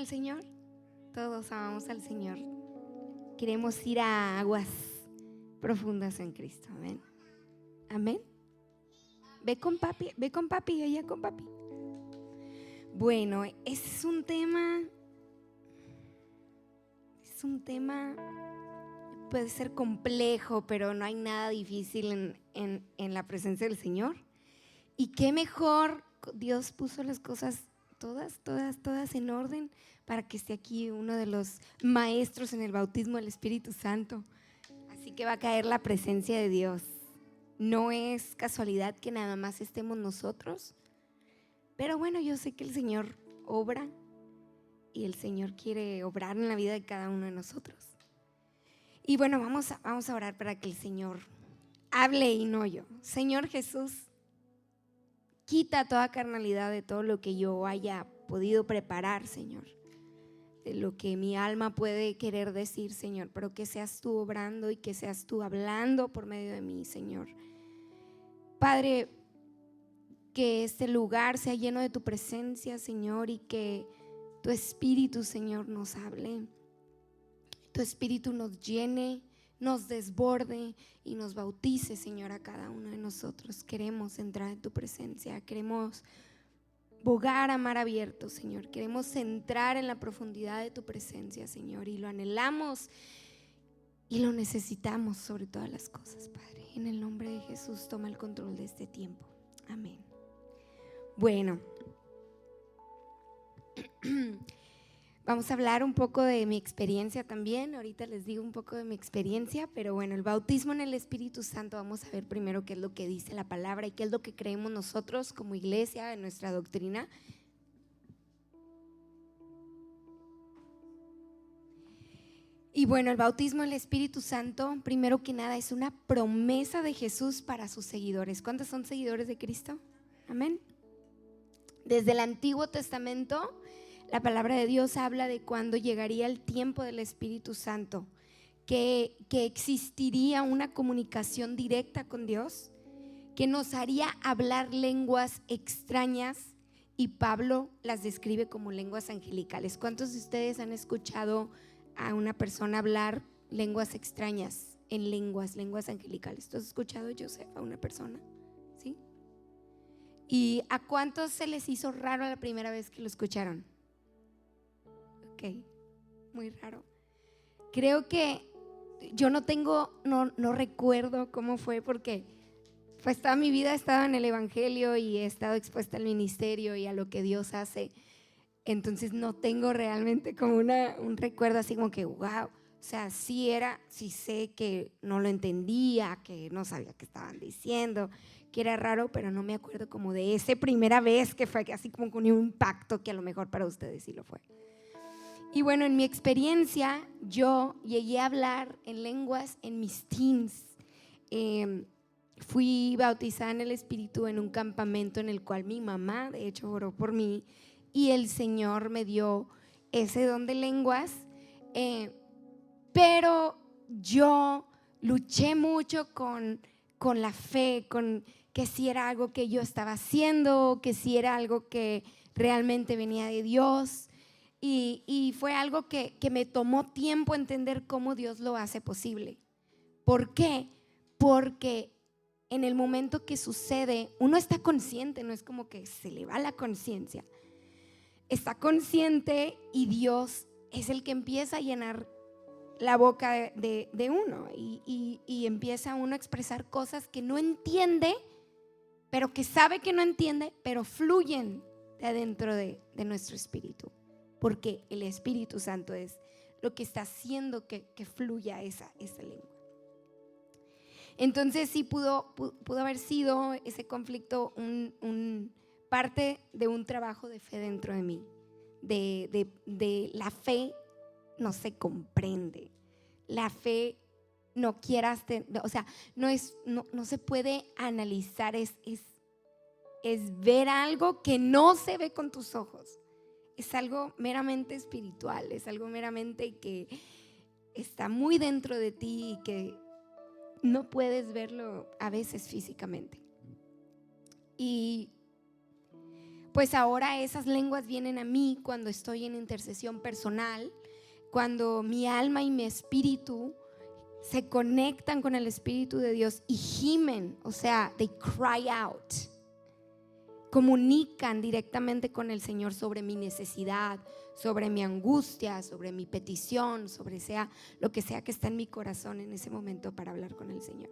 al Señor? Todos amamos al Señor. Queremos ir a aguas profundas en Cristo. Amén. Amén. Ve con papi, allá con papi. Bueno, es un tema, puede ser complejo, pero no hay nada difícil en la presencia del Señor. Y qué mejor, Dios puso las cosas todas en orden para que esté aquí uno de los maestros en el bautismo del Espíritu Santo. Así que va a caer la presencia de Dios. No es casualidad que nada más estemos nosotros, pero bueno, yo sé que el Señor obra y el Señor quiere obrar en la vida de cada uno de nosotros. Y bueno, vamos a orar para que el Señor hable y no yo. Señor Jesús, quita toda carnalidad de todo lo que yo haya podido preparar, Señor, de lo que mi alma puede querer decir, Señor, pero que seas tú obrando y que seas tú hablando por medio de mí, Señor. Padre, que este lugar sea lleno de tu presencia, Señor, y que tu Espíritu, Señor, nos hable. Tu Espíritu nos llene, nos desborde y nos bautice, Señor, a cada uno de nosotros. Queremos entrar en tu presencia, queremos bogar a mar abierto, Señor. Queremos entrar en la profundidad de tu presencia, Señor, y lo anhelamos y lo necesitamos sobre todas las cosas, Padre. En el nombre de Jesús, toma el control de este tiempo. Amén. Bueno, vamos a hablar un poco de mi experiencia también. Ahorita les digo un poco de mi experiencia, pero bueno, el bautismo en el Espíritu Santo, vamos a ver primero qué es lo que dice la palabra y qué es lo que creemos nosotros como iglesia en nuestra doctrina. Y bueno, el bautismo en el Espíritu Santo, primero que nada, es una promesa de Jesús para sus seguidores. ¿Cuántos son seguidores de Cristo? Amén. Desde el Antiguo Testamento, la palabra de Dios habla de cuando llegaría el tiempo del Espíritu Santo, que existiría una comunicación directa con Dios, que nos haría hablar lenguas extrañas, y Pablo las describe como lenguas angelicales. ¿Cuántos de ustedes han escuchado a una persona hablar lenguas extrañas, en lenguas angelicales? ¿Tú has escuchado, Joseph, a una persona? ¿Sí? ¿Y a cuántos se les hizo raro la primera vez que lo escucharon? Ok, muy raro. Creo que yo no recuerdo cómo fue, porque pues toda mi vida he estado en el evangelio y he estado expuesta al ministerio y a lo que Dios hace. Entonces no tengo realmente como un recuerdo así como que wow. O sea, sí sé que no lo entendía, que no sabía qué estaban diciendo, que era raro, pero no me acuerdo como de esa primera vez que fue así como con un impacto que a lo mejor para ustedes sí lo fue. Y bueno, en mi experiencia, yo llegué a hablar en lenguas en mis teens. Fui bautizada en el Espíritu en un campamento en el cual mi mamá, de hecho, oró por mí, y el Señor me dio ese don de lenguas. Pero yo luché mucho con la fe, con que si era algo que yo estaba haciendo, que si era algo que realmente venía de Dios. Y fue algo que me tomó tiempo entender cómo Dios lo hace posible. ¿Por qué? Porque en el momento que sucede, uno está consciente, no es como que se le va la conciencia. Está consciente y Dios es el que empieza a llenar la boca de uno y empieza uno a expresar cosas que no entiende, pero que sabe que no entiende, pero fluyen de adentro de nuestro espíritu, porque el Espíritu Santo es lo que está haciendo que fluya esa lengua. Entonces sí pudo haber sido ese conflicto un parte de un trabajo de fe dentro de mí, de la fe. No se comprende. La fe no quieras, o sea, no se puede analizar, es ver algo que no se ve con tus ojos. Es algo meramente espiritual, es algo meramente que está muy dentro de ti y que no puedes verlo a veces físicamente. Y pues ahora esas lenguas vienen a mí cuando estoy en intercesión personal, cuando mi alma y mi espíritu se conectan con el Espíritu de Dios y gimen, o sea, they cry out, comunican directamente con el Señor sobre mi necesidad, sobre mi angustia, sobre mi petición, sobre sea lo que sea que está en mi corazón en ese momento para hablar con el Señor.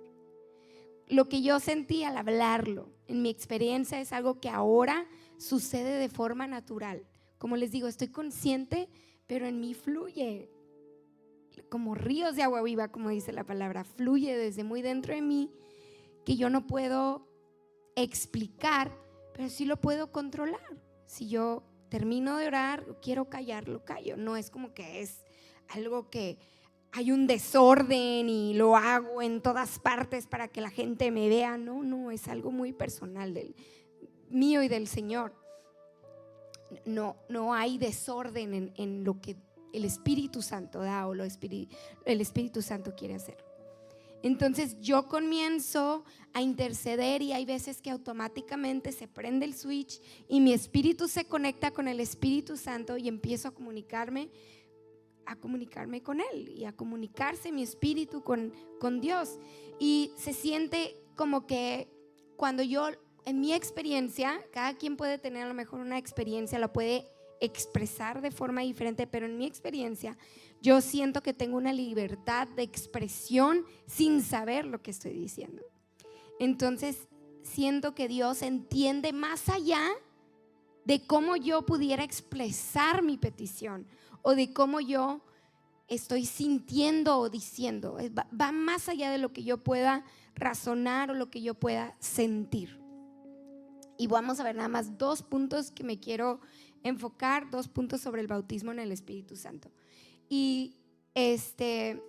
Lo que yo sentí al hablarlo, en mi experiencia, es algo que ahora sucede de forma natural. Como les digo, estoy consciente, pero en mí fluye como ríos de agua viva, como dice la palabra, fluye desde muy dentro de mí, que yo no puedo explicar, pero sí lo puedo controlar. Si yo termino de orar, quiero callar, lo callo. No es como que es algo que hay un desorden y lo hago en todas partes para que la gente me vea. No, es algo muy personal mío y del Señor. No hay desorden en lo que el Espíritu Santo da o el Espíritu Santo quiere hacer. Entonces yo comienzo a interceder y hay veces que automáticamente se prende el switch y mi espíritu se conecta con el Espíritu Santo y empiezo a comunicarme con Él y a comunicarse mi espíritu con Dios. Y se siente como que cuando yo, en mi experiencia, cada quien puede tener a lo mejor una experiencia, la puede expresar de forma diferente, pero en mi experiencia yo siento que tengo una libertad de expresión sin saber lo que estoy diciendo. Entonces siento que Dios entiende más allá de cómo yo pudiera expresar mi petición o de cómo yo estoy sintiendo o diciendo. Va más allá de lo que yo pueda razonar o lo que yo pueda sentir. Y vamos a ver nada más 2 puntos que me quiero enfocar, 2 puntos sobre el bautismo en el Espíritu Santo. Y el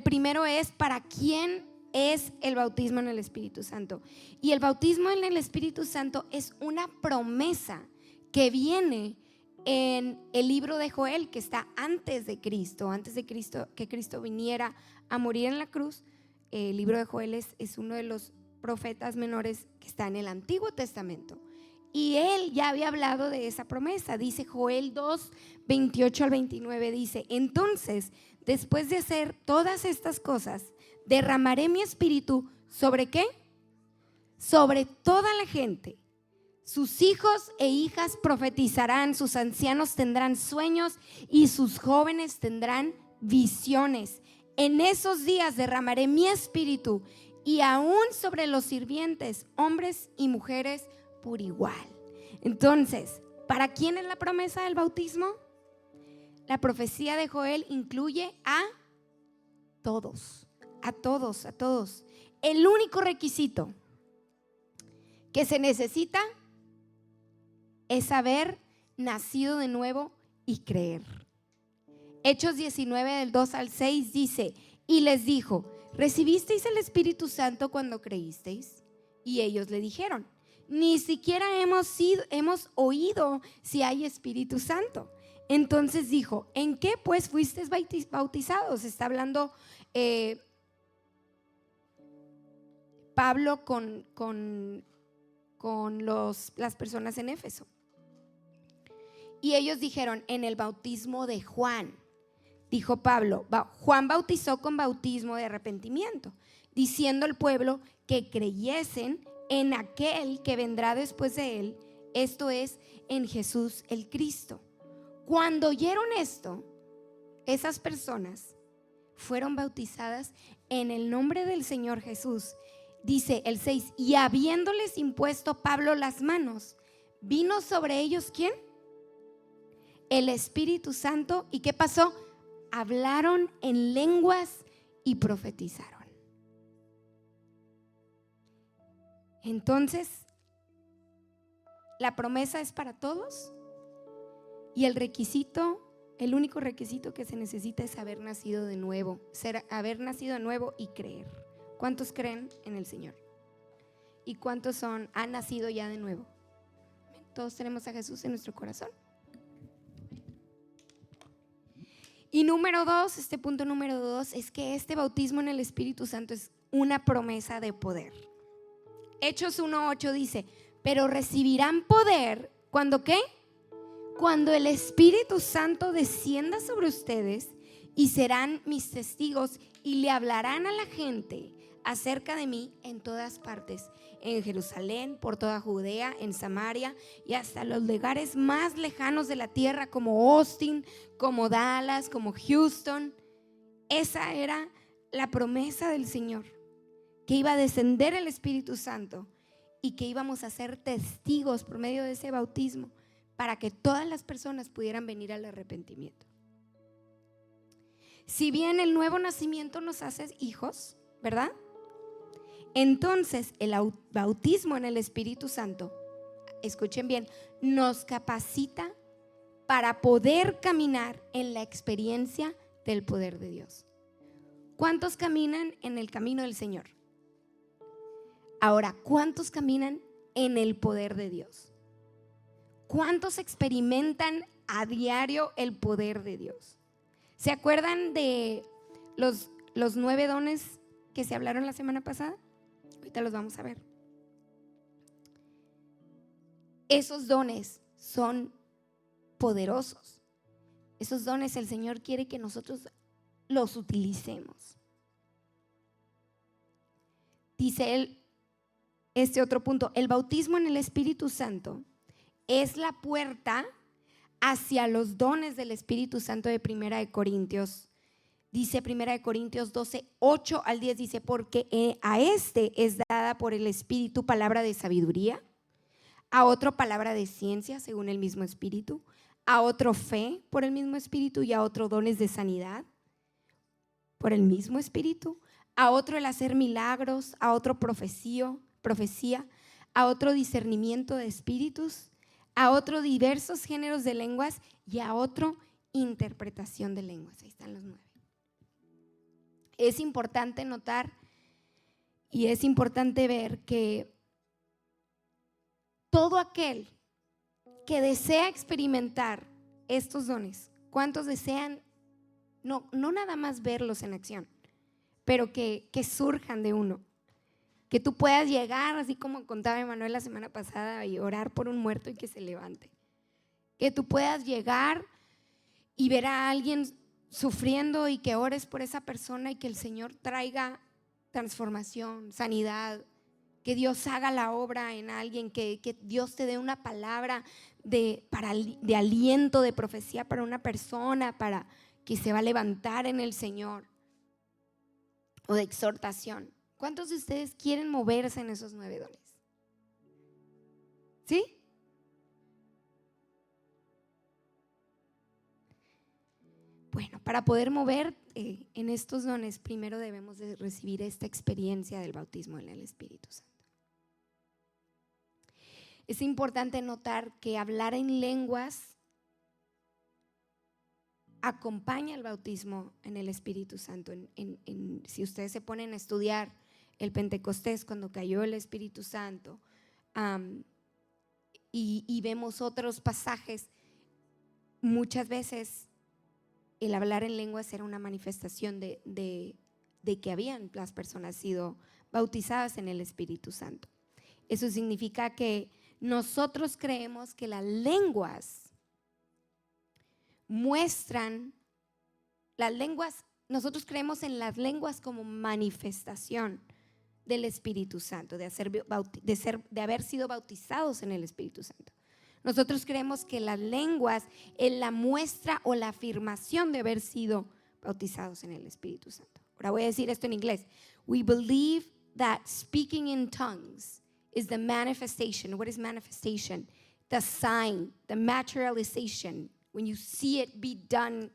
primero es: ¿para quién es el bautismo en el Espíritu Santo? Y el bautismo en el Espíritu Santo es una promesa que viene en el libro de Joel, que está antes de Cristo, que Cristo viniera a morir en la cruz. El libro de Joel es uno de los profetas menores que está en el Antiguo Testamento. Y él ya había hablado de esa promesa. Dice Joel 2, 28 al 29, dice: entonces, después de hacer todas estas cosas, derramaré mi espíritu ¿sobre qué? Sobre toda la gente. Sus hijos e hijas profetizarán, sus ancianos tendrán sueños y sus jóvenes tendrán visiones. En esos días derramaré mi espíritu y aún sobre los sirvientes, hombres y mujeres por igual. Entonces, ¿para quién es la promesa del bautismo? La profecía de Joel incluye a todos, a todos, a todos. El único requisito que se necesita es haber nacido de nuevo y creer. Hechos 19 del 2 al 6 dice: y les dijo: ¿recibisteis el Espíritu Santo cuando creísteis? Y ellos le dijeron: ni siquiera hemos oído si hay Espíritu Santo. Entonces dijo: ¿en qué pues fuisteis bautizados? Está hablando Pablo con las personas en Éfeso. Y ellos dijeron: en el bautismo de Juan. Dijo Pablo: Juan bautizó con bautismo de arrepentimiento, diciendo al pueblo que creyesen en aquel que vendrá después de él, esto es, en Jesús el Cristo. Cuando oyeron esto, esas personas fueron bautizadas en el nombre del Señor Jesús. Dice el 6: y habiéndoles impuesto Pablo las manos, vino sobre ellos ¿quién? El Espíritu Santo. ¿Y qué pasó? Hablaron en lenguas y profetizaron. Entonces, la promesa es para todos y el único requisito que se necesita es haber nacido de nuevo, haber nacido de nuevo y creer. ¿Cuántos creen en el Señor? ¿Y cuántos han nacido ya de nuevo? Todos tenemos a Jesús en nuestro corazón. Y punto número 2 es que este bautismo en el Espíritu Santo es una promesa de poder. Hechos 1:8 dice: pero recibirán poder, ¿cuándo qué? Cuando el Espíritu Santo descienda sobre ustedes y serán mis testigos y le hablarán a la gente acerca de mí en todas partes, en Jerusalén, por toda Judea, en Samaria y hasta los lugares más lejanos de la tierra, como Austin, como Dallas, como Houston. Esa era la promesa del Señor, que iba a descender el Espíritu Santo y que íbamos a ser testigos por medio de ese bautismo para que todas las personas pudieran venir al arrepentimiento. Si bien el nuevo nacimiento nos hace hijos, ¿verdad? Entonces el bautismo en el Espíritu Santo, escuchen bien, nos capacita para poder caminar en la experiencia del poder de Dios. ¿Cuántos caminan en el camino del Señor? Ahora, ¿cuántos caminan en el poder de Dios? ¿Cuántos experimentan a diario el poder de Dios? ¿Se acuerdan de los 9 dones que se hablaron la semana pasada? Ahorita los vamos a ver. Esos dones son poderosos. Esos dones el Señor quiere que nosotros los utilicemos. Dice él, este otro punto, el bautismo en el Espíritu Santo es la puerta hacia los dones del Espíritu Santo de Primera de Corintios. Dice Primera de Corintios 12, 8 al 10, dice, porque a este es dada por el Espíritu palabra de sabiduría, a otro palabra de ciencia según el mismo Espíritu, a otro fe por el mismo Espíritu y a otro dones de sanidad por el mismo Espíritu, a otro el hacer milagros, a otro profecía, a otro discernimiento de espíritus, a otro diversos géneros de lenguas y a otro interpretación de lenguas. Ahí están los 9. Es importante notar y es importante ver que todo aquel que desea experimentar estos dones, ¿cuántos desean no nada más verlos en acción, pero que surjan de uno? Que tú puedas llegar, así como contaba Emanuel la semana pasada, y orar por un muerto y que se levante. Que tú puedas llegar y ver a alguien sufriendo y que ores por esa persona y que el Señor traiga transformación, sanidad. Que Dios haga la obra en alguien, que Dios te dé una palabra de aliento, de profecía para una persona, para que se va a levantar en el Señor, o de exhortación. ¿Cuántos de ustedes quieren moverse en esos 9 dones? ¿Sí? Bueno, para poder mover en estos dones, primero debemos de recibir esta experiencia del bautismo en el Espíritu Santo. Es importante notar que hablar en lenguas acompaña el bautismo en el Espíritu Santo. Si ustedes se ponen a estudiar el Pentecostés, cuando cayó el Espíritu Santo, y vemos otros pasajes, muchas veces el hablar en lenguas era una manifestación de que habían las personas sido bautizadas en el Espíritu Santo. Eso significa que nosotros creemos que las lenguas muestran, nosotros creemos en las lenguas como manifestación del Espíritu Santo, de haber sido bautizados en el Espíritu Santo. Nosotros creemos que las lenguas es la muestra o la afirmación de haber sido bautizados en el Espíritu Santo. Ahora voy a decir esto en inglés. We believe that speaking in tongues is the manifestation. What is manifestation? The sign, the materialization, when you see it be done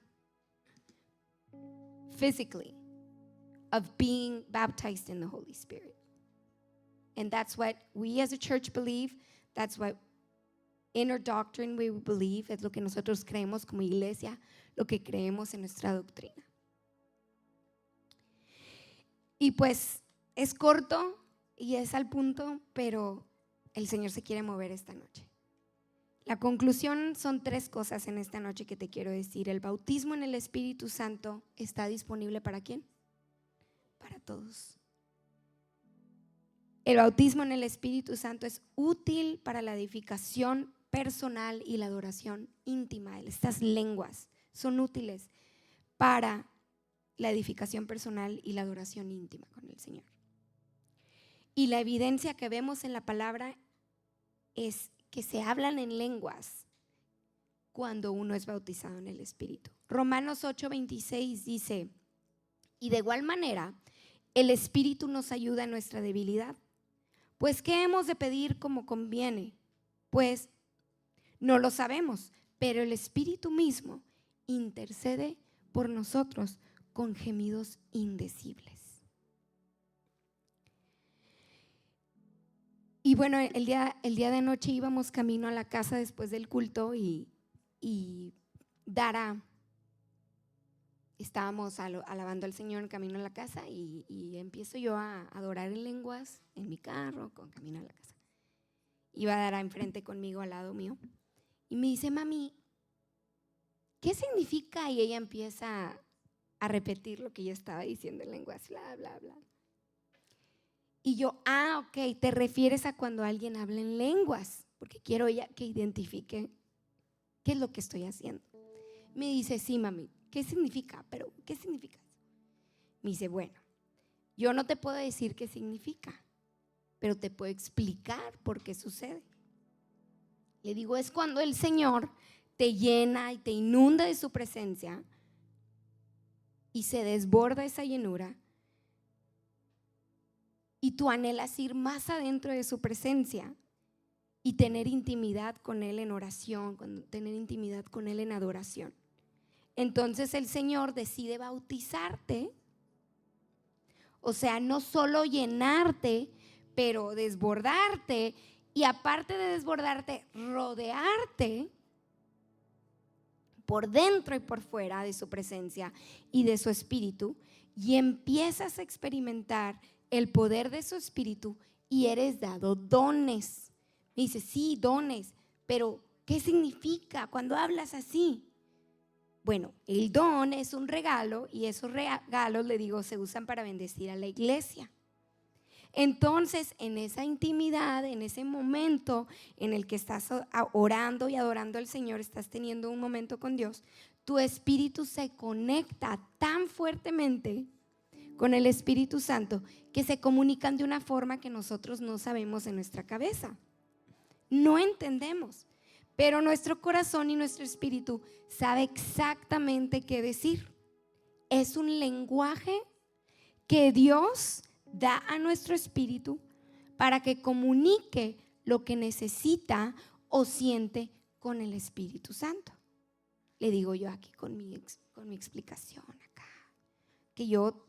physically, of being baptized in the Holy Spirit. And that's what we as a church believe. That's what inner doctrine we believe. Es lo que nosotros creemos como iglesia, lo que creemos en nuestra doctrina. Y pues es corto y es al punto, pero el Señor se quiere mover esta noche. La conclusión son 3 cosas en esta noche que te quiero decir. El bautismo en el Espíritu Santo está disponible ¿para quién? Para todos. El bautismo en el Espíritu Santo es útil para la edificación personal y la adoración íntima. Estas lenguas son útiles para la edificación personal y la adoración íntima con el Señor. Y la evidencia que vemos en la palabra es que se hablan en lenguas cuando uno es bautizado en el Espíritu. Romanos 8:26 dice: y de igual manera el Espíritu nos ayuda en nuestra debilidad. Pues ¿qué hemos de pedir como conviene? Pues no lo sabemos, pero el Espíritu mismo intercede por nosotros con gemidos indecibles. Y bueno, el día de noche íbamos camino a la casa después del culto y Dara, estábamos alabando al Señor en camino a la casa y empiezo yo a adorar en lenguas en mi carro, con camino a la casa. Iba Dara enfrente conmigo, al lado mío, y me dice: mami, ¿qué significa? Y ella empieza a repetir lo que yo estaba diciendo en lenguas, bla, bla, bla. Y yo: ok, te refieres a cuando alguien habla en lenguas, porque quiero ella que identifique qué es lo que estoy haciendo. Me dice: sí, mami, ¿qué significa? Pero, ¿qué significa? Me dice: bueno, yo no te puedo decir qué significa, pero te puedo explicar por qué sucede. Le digo: es cuando el Señor te llena y te inunda de su presencia y se desborda esa llenura y tú anhelas ir más adentro de su presencia y tener intimidad con Él en oración, tener intimidad con Él en adoración. Entonces el Señor decide bautizarte, o sea, no solo llenarte, pero desbordarte, y aparte de desbordarte, rodearte por dentro y por fuera de su presencia y de su espíritu, y empiezas a experimentar el poder de su espíritu y eres dado dones. Me dice: sí, dones, pero ¿qué significa cuando hablas así? Bueno, el don es un regalo y esos regalos, le digo, se usan para bendecir a la iglesia. Entonces, en esa intimidad, en ese momento en el que estás orando y adorando al Señor, estás teniendo un momento con Dios, tu espíritu se conecta tan fuertemente con el Espíritu Santo que se comunican de una forma que nosotros no sabemos en nuestra cabeza. No entendemos, pero nuestro corazón y nuestro espíritu sabe exactamente qué decir. Es un lenguaje que Dios da a nuestro espíritu para que comunique lo que necesita o siente con el Espíritu Santo. Le digo yo aquí con mi explicación acá, que yo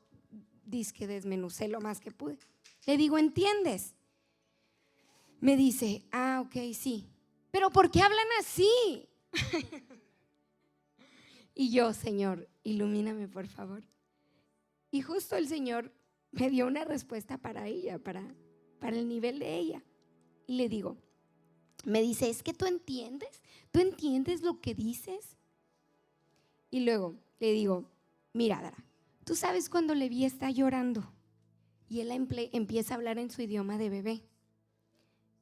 dizque desmenucé lo más que pude. Le digo: ¿entiendes? Me dice: ok, sí. ¿Pero por qué hablan así? Y yo: Señor, ilumíname por favor. Y justo el Señor me dio una respuesta para ella, para el nivel de ella. Y le digo, me dice: ¿es que tú entiendes? ¿Tú entiendes lo que dices? Y luego le digo: mira, Dara, tú sabes cuando Leví está llorando y él empieza a hablar en su idioma de bebé.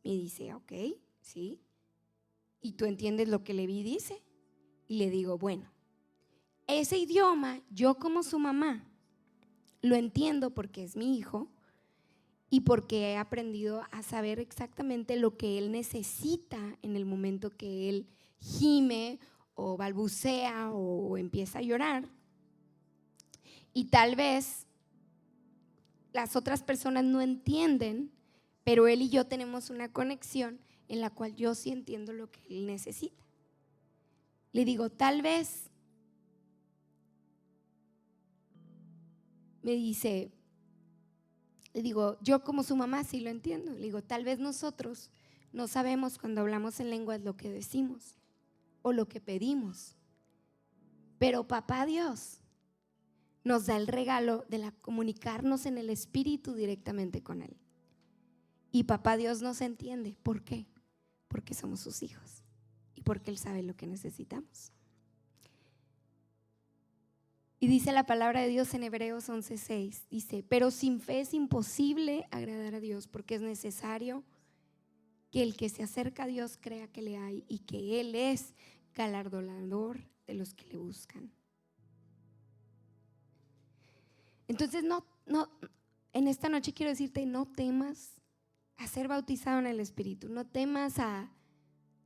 Me dice: ok, sí. ¿Y tú entiendes lo que Leví dice? Y le digo: bueno, ese idioma yo como su mamá lo entiendo porque es mi hijo y porque he aprendido a saber exactamente lo que él necesita en el momento que él gime o balbucea o empieza a llorar. Y tal vez las otras personas no entienden, pero él y yo tenemos una conexión en la cual yo sí entiendo lo que él necesita. Le digo: tal vez, me dice, le digo, yo como su mamá sí lo entiendo. Le digo: tal vez nosotros no sabemos cuando hablamos en lenguas lo que decimos o lo que pedimos, pero papá Dios nos da el regalo de comunicarnos en el espíritu directamente con Él. Y papá Dios nos entiende. ¿Por qué? Porque somos sus hijos y porque Él sabe lo que necesitamos. Y dice la palabra de Dios en Hebreos 11:6, dice, pero sin fe es imposible agradar a Dios, porque es necesario que el que se acerca a Dios crea que le hay y que Él es galardonador de los que le buscan. Entonces en esta noche quiero decirte, no temas a ser bautizado en el Espíritu, no temas a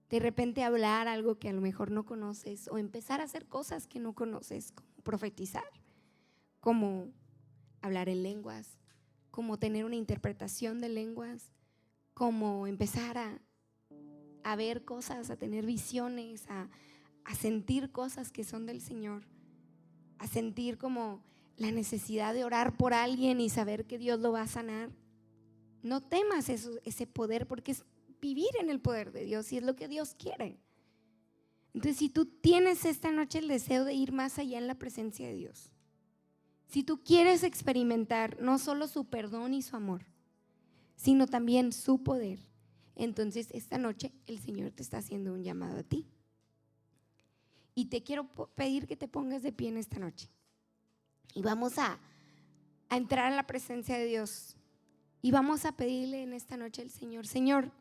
de repente hablar algo que a lo mejor no conoces o empezar a hacer cosas que no conoces, como profetizar, como hablar en lenguas, como tener una interpretación de lenguas, como empezar a ver cosas, a tener visiones, a sentir cosas que son del Señor, a sentir como la necesidad de orar por alguien y saber que Dios lo va a sanar. No temas ese poder, porque es vivir en el poder de Dios y es lo que Dios quiere. Entonces, si tú tienes esta noche el deseo de ir más allá en la presencia de Dios, si tú quieres experimentar no solo su perdón y su amor, sino también su poder, entonces esta noche el Señor te está haciendo un llamado a ti. Y te quiero pedir que te pongas de pie en esta noche. Y vamos a entrar a la presencia de Dios. Y vamos a pedirle en esta noche al Señor, Señor,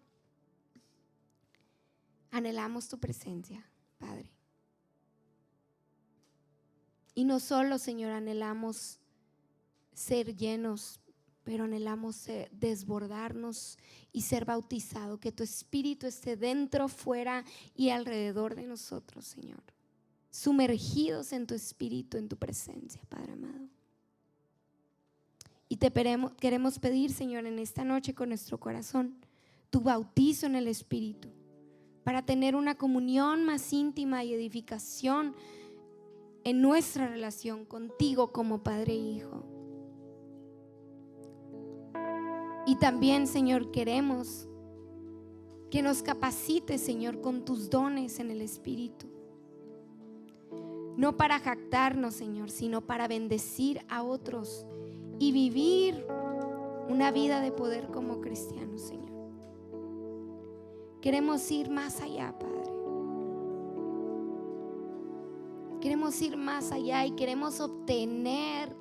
anhelamos tu presencia, Padre. Y no solo, Señor, anhelamos ser llenos, pero anhelamos desbordarnos y ser bautizado, que tu Espíritu esté dentro, fuera y alrededor de nosotros, Señor. Sumergidos en tu Espíritu, en tu presencia, Padre amado. Y te queremos pedir, Señor, en esta noche con nuestro corazón, tu bautizo en el Espíritu, para tener una comunión más íntima y edificación en nuestra relación contigo como Padre e Hijo. Y también, Señor, queremos que nos capacites, Señor, con tus dones en el Espíritu. No para jactarnos, Señor, sino para bendecir a otros y vivir una vida de poder como cristianos, Señor. Queremos ir más allá, Padre. Queremos ir más allá y queremos obtener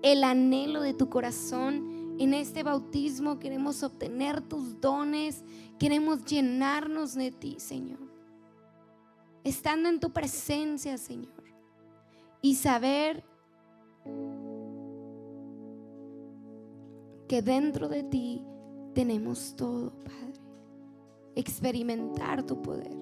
el anhelo de tu corazón en este bautismo. Queremos obtener tus dones. Queremos llenarnos de ti, Señor. Estando en tu presencia, Señor. Y saber que dentro de ti tenemos todo, Padre. Experimentar tu poder.